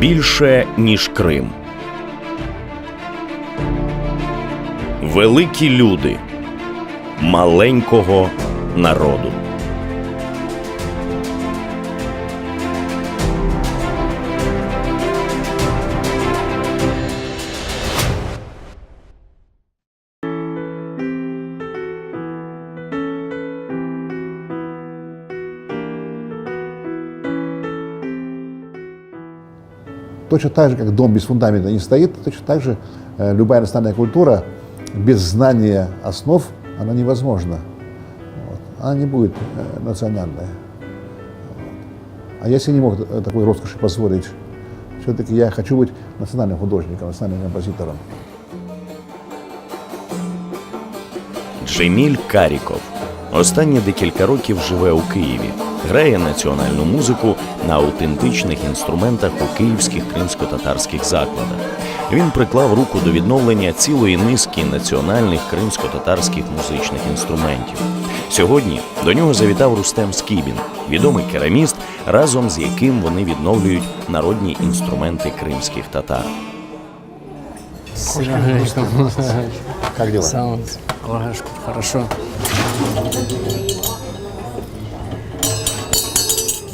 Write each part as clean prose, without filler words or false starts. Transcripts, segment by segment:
Більше, ніж Крим. Великі люди маленького народу. Точно так же, как дом без фундамента не стоит, точно так же любая национальная культура без знания основ, она невозможна. Вот. Она не будет национальная. Вот. А я себе не мог такой роскоши позволить. Все-таки я хочу быть национальным художником, национальным композитором. Джеміль Каріков останні декілька років живе у Києві. Грає національну музику на аутентичних інструментах у київських кримсько-татарських закладах. Він приклав руку до відновлення цілої низки національних кримсько-татарських музичних інструментів. Сьогодні до нього завітав Рустем Скібін, відомий кераміст, разом з яким вони відновлюють народні інструменти кримських татар. Как дела? Саунд, хорошо.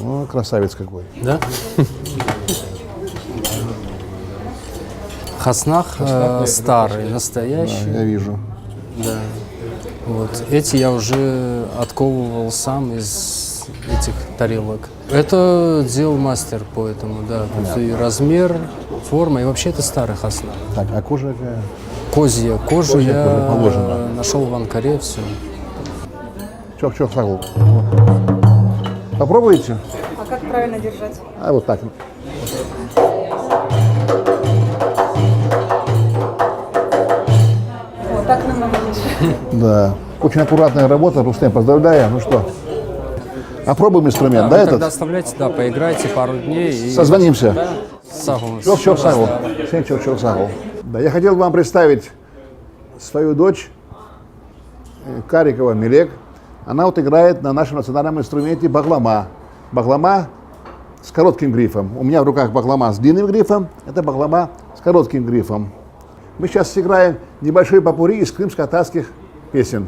О, красавец какой. Да? Хаснах старый, настоящий. Да, я вижу. Да. Вот. Эти я уже отковывал сам из этих тарелок. Это делал мастер по этому, да. Тут и размер, форма, и вообще это старый хаснах. Так, а кожа какая? Козья. Кожу Козья я кожа положена. нашел в Анкаре, все. Чок, сагул. Попробуйте? А как правильно держать? А вот так. Вот так намного лучше. Да. Очень аккуратная работа, Рустем, поздравляю. Ну что, опробуем инструмент, да, Вы этот? тогда оставляйте, да, поиграйте пару дней. И... Созвонимся. Да, сагул. Чок, сагул. Чок, сагул. Да, я хотел вам представить свою дочь Карикова Мелек. Она вот играет на нашем национальном инструменте баглама. Баглама с коротким грифом. У меня в руках баглама с длинным грифом, это баглама с коротким грифом. Мы сейчас сыграем небольшой попурри из крымско-татарских песен.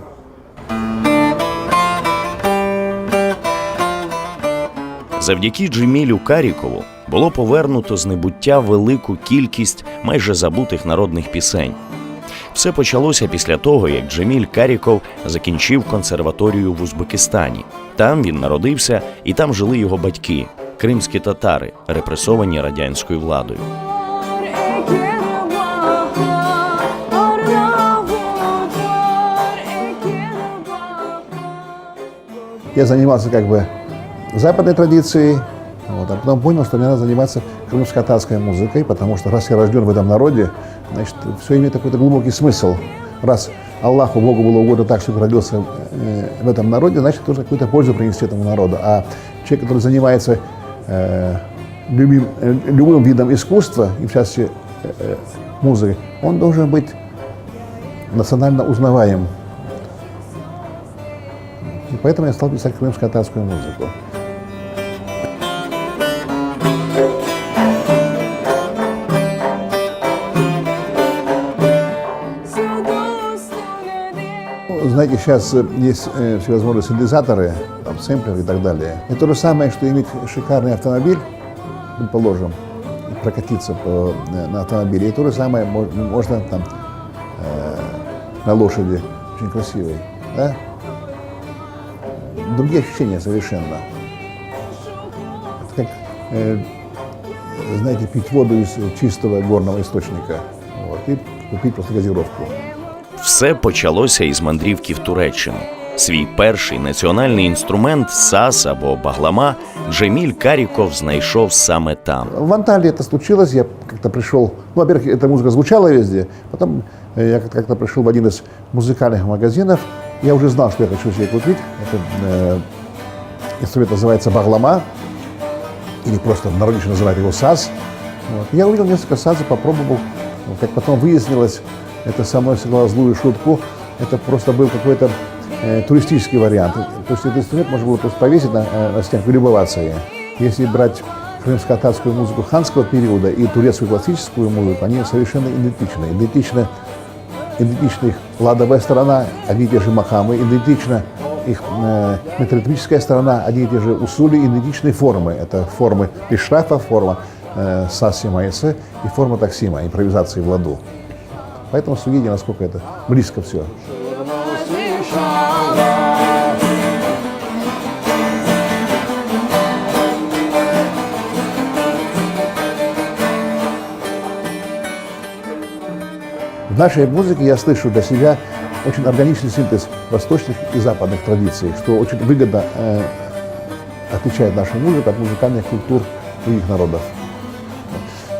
Завдяки Джемілю Карікову було повернуто з небуття велику кількість майже забутих народних пісень. Все почалося після того, як Джеміль Каріков закінчив консерваторію в Узбекистані. Там він народився, і там жили його батьки – кримські татари, репресовані радянською владою. Я занимался как бы западной традицией, вот, а потом понял, что мне надо заниматься крымско-татарской музыкой, потому что раз я рожден в этом народе, значит, все имеет какой-то глубокий смысл. Раз Аллаху, Богу было угодно так, что я родился в этом народе, значит, нужно какую-то пользу принести этому народу. А человек, который занимается любым видом искусства, и в частности музыкой, он должен быть национально узнаваем. И поэтому я стал писать крымско-татарскую музыку. Знаете, сейчас есть всевозможные синтезаторы, там, сэмплеры и так далее. И то же самое, что иметь шикарный автомобиль, предположим, и прокатиться на автомобиле. И то же самое можно там, на лошади, очень красивой. Да? Другие ощущения совершенно. Это как, знаете, пить воду из чистого горного источника. Вот, и купить просто газировку. Все почалося із мандрівки в Туреччину. Свій перший національний інструмент – саз або баглама Джеміль Каріков знайшов саме там. В Анталии это случилось, я как-то пришел, ну, во-первых, эта музыка звучала везде, потом я как-то пришел в один из музыкальных магазинов, я уже знал, что я хочу себе купить. Это инструмент называется баглама, или просто в народе еще называют его саз. Вот. Я увидел несколько сазов, попробовал, как потом выяснилось, это со мной сыграло злую шутку, это просто был какой-то туристический вариант. То есть этот инструмент можно было просто повесить на стенку и любоваться им. Если брать крымско-татарскую музыку ханского периода и турецкую классическую музыку, они совершенно идентичны. Идентична их ладовая сторона, одни и те же махамы, идентична их метроритмическая сторона, одни и те же усули, идентичные формы. Это формы пишрафа, форма сасима и форма таксима, импровизации в ладу. Поэтому судите, насколько это близко все. В нашей музыке я слышу для себя очень органичный синтез восточных и западных традиций, что очень выгодно отличает нашу музыку от музыкальных культур других народов.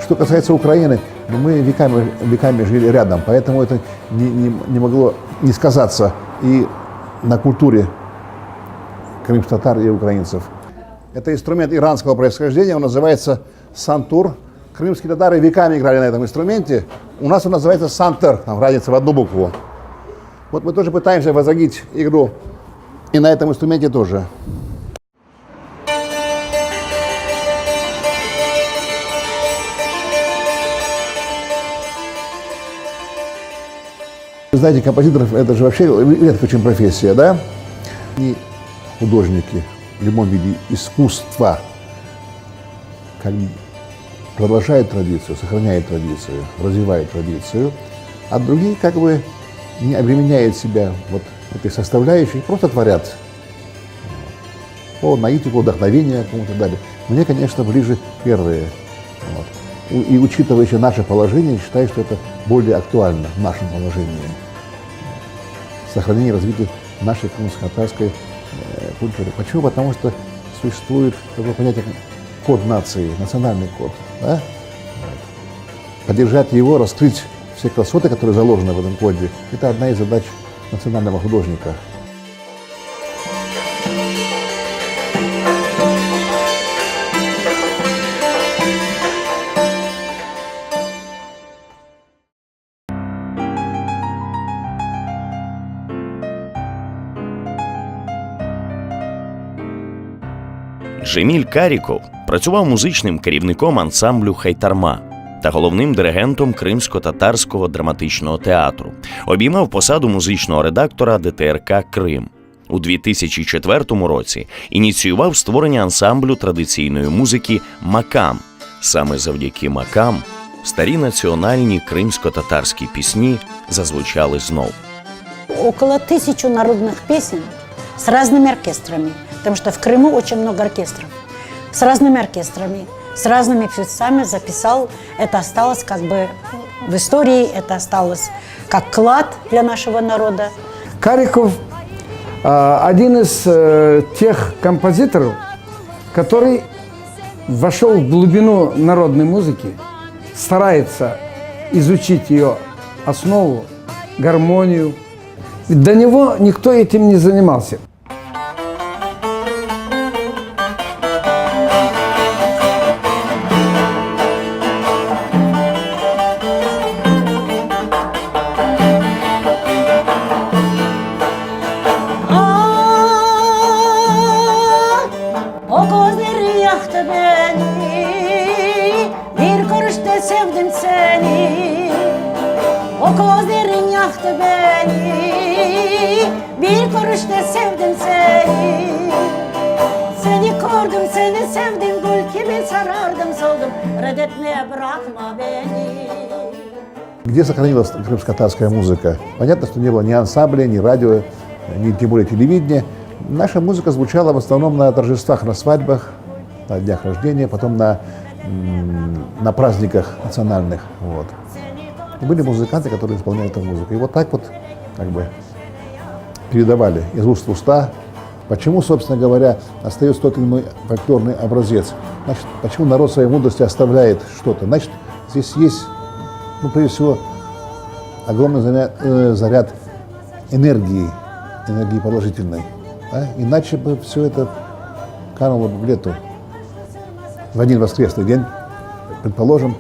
Что касается Украины, мы веками жили рядом, поэтому это не могло не сказаться и на культуре крымских татар и украинцев. Это инструмент иранского происхождения, он называется сантур. Крымские татары веками играли на этом инструменте. У нас он называется сантер, там разница в одну букву. Вот мы тоже пытаемся возродить игру и на этом инструменте тоже. Вы знаете, композиторов это же вообще редкая очень профессия, да? И художники в любом виде искусства как продолжают традицию, сохраняют традицию, развивают традицию, а другие как бы не обременяют себя вот этой составляющей, просто творят по наитию, по вдохновению кому-то далее. Мне, конечно, ближе первые. Вот. И учитывая еще наше положение, считаю, что это более актуально в нашем положении. Сохранение и развитие нашей крымско-татарской культуры. Почему? Потому что существует такое понятие код нации, национальный код. Да? Вот. Поддержать его, раскрыть все красоты, которые заложены в этом коде, это одна из задач национального художника. Джеміль Каріков працював музичним керівником ансамблю «Хайтарма» та головним диригентом Кримсько-татарського драматичного театру. Обіймав посаду музичного редактора ДТРК «Крим». У 2004 році ініціював створення ансамблю традиційної музики «Макам». Саме завдяки «Макам» старі національні кримсько-татарські пісні зазвучали знов. Около 1000 народных песен с разными оркестрами, потому что в Крыму очень много оркестров, с разными оркестрами, с разными певцами записал. Это осталось как бы в истории, это осталось как клад для нашего народа. Кариков один из тех композиторов, который вошел в глубину народной музыки, старается изучить ее основу, гармонию. До него никто этим не занимался. O gözleri yaktı beni, bir görüşte sevdim seni. O gözlerin yaktı beni, bir görüşte sevdim seni. Seni gördüm, seni sevdim, gül gibi sarardım, soldum. Reddetmeye bırakma beni. Где сохранилась крымско-татарская музыка? Понятно, что не было ни ансамбля, ни радио, ни тем более телевидения. Наша музыка звучала в основном на торжествах, на свадьбах, на днях рождения, потом на праздниках национальных. Вот. И были музыканты, которые исполняли эту музыку. И вот так вот как бы передавали из уст в уста. Почему, собственно говоря, остается тот или иной фольклорный образец? Значит, почему народ своей мудрости оставляет что-то? Значит, здесь есть, ну, прежде всего, огромный заряд энергии положительной. Да? Иначе бы все это кануло бы в лету. В один воскресный день, предположим,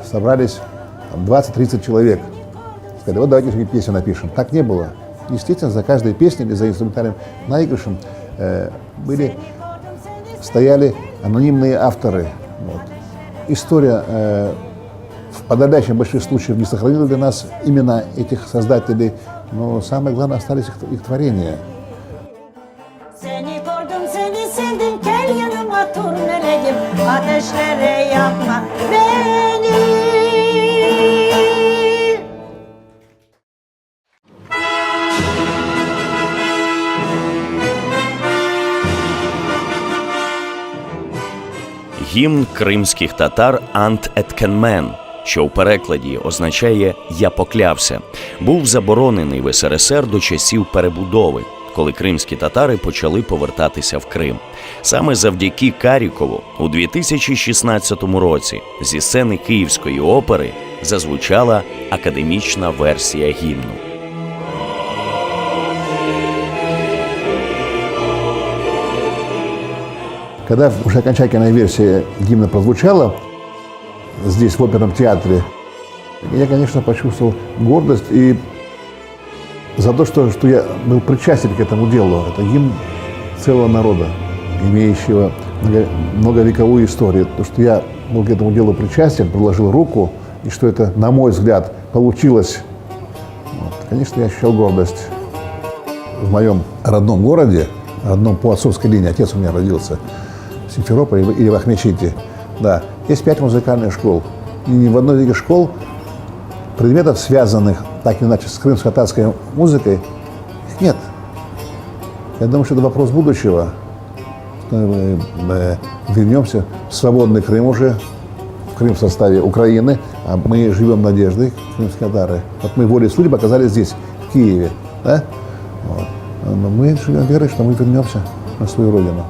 собрались 20-30 человек. Сказали, вот давайте же песню напишем. Так не было. Естественно, за каждой песней или за инструментальным наигрышем стояли анонимные авторы. Вот. История в подавляющем большинстве случаев не сохранила для нас имена этих создателей, но самое главное, остались их творения. Seni gördüm, seni sevdim, gel yanıma tur meleğim, ateşlere yakma beni. Гімн кримських татар «Ант еткенмен», що в перекладі означає «я поклявся», був заборонений в СРСР до часів перебудови, коли кримські татари почали повертатися в Крим. Саме завдяки Карікову у 2016 році зі сцени Київської опери зазвучала академічна версія гімну. Когда уже окончательная версия гимна прозвучала здесь, в оперном театре, я, конечно, почувствовал гордость и за то, что я был причастен к этому делу. Это гимн целого народа, имеющего многовековую историю. То, что я был к этому делу причастен, приложил руку, и что это, на мой взгляд, получилось, вот, конечно, я ощущал гордость. В моем родном городе, родном по отцовской линии, отец у меня родился в Симферополе или в Ахмечите, да, есть 5 музыкальных школ. И ни в одной из этих школ предметов, связанных так или иначе с крымско-татарской музыкой, их нет. Я думаю, что это вопрос будущего. Мы вернемся в свободный Крым уже, в Крым в составе Украины, а мы живем надеждой, крымские татары. Вот мы волей судеб оказались здесь, в Киеве, да? Вот. Но мы живем верой, что мы вернемся на свою родину.